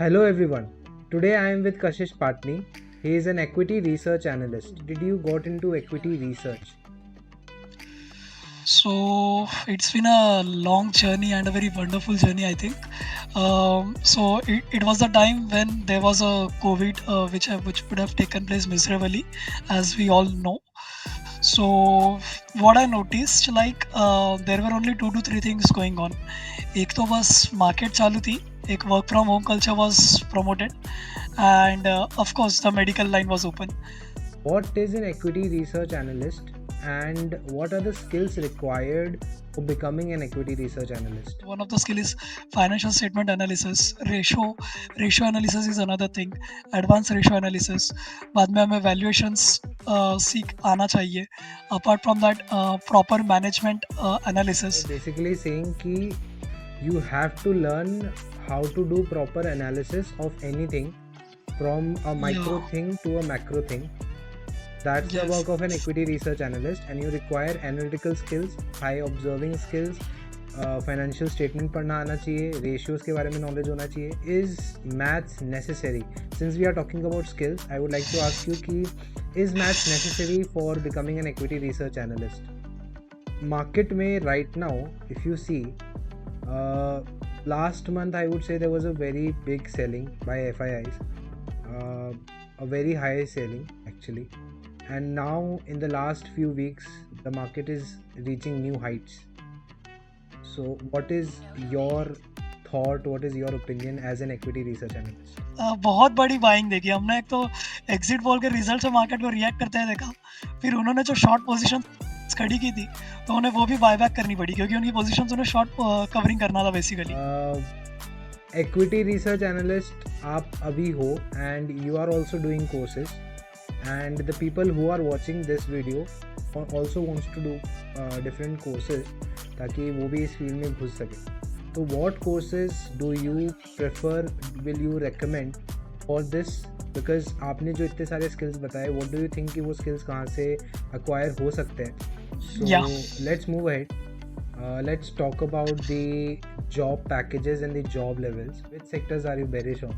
Hello everyone. Today I am with Kashish Patni. He is an equity research analyst. Did you got into equity research? So it's been a long journey and a very wonderful journey, I think. So it was the time when there was a COVID, which would have taken place miserably, as we all know. So what I noticed, like there were only two to three things going on. एक तो बस market चालू थी, एक work from home culture was promoted, and of course the medical line was open. What is an equity research analyst and what are the skills required for becoming an equity research analyst? One of the skill is financial statement analysis. Ratio analysis is another thing. Advanced ratio analysis. बाद में हमें valuations सीख आना चाहिए. Apart from that, proper management analysis. Basically saying कि you have to learn how to do proper analysis of anything from a micro Yeah. thing to a macro thing. That's the Yes. work of an equity research analyst, and you require analytical skills, high observing skills, financial statement पढ़ना आना चाहिए, ratios के बारे में knowledge होना चाहिए. Is maths necessary? Since we are talking about skills, I would like to ask you कि is maths necessary for becoming an equity research analyst? Market में right now if you see, last month I would say there was a very big selling by FIIs, a very high selling actually, and now in the last few weeks the market is reaching new heights. So what is your thought, what is your opinion as an equity research analyst? बहुत बड़ी buying देखी हमने. एक तो exit poll के result से market को react करते हुए देखा. फिर उन्होंने जो शॉर्ट पोजीशन खड़ी की थी तो उन्हें वो भी बायबैक करनी पड़ी क्योंकि उनकी पोजीशन उन्हें शॉर्ट कवरिंग करना था बेसिकली. Equity research analyst आप अभी हो and you are also doing courses, and the people who are watching this video also wants to do different courses ताकि वो भी इस फील्ड में घुस सके. तो what courses do you prefer, will you recommend for this? Because आपने जो इतने सारे skills बताए, what do you think कि वो skills कहाँ से acquire हो सकते हैं? So Yeah. let's move ahead. Let's talk about the job packages and the job levels. Which sectors are you bearish on?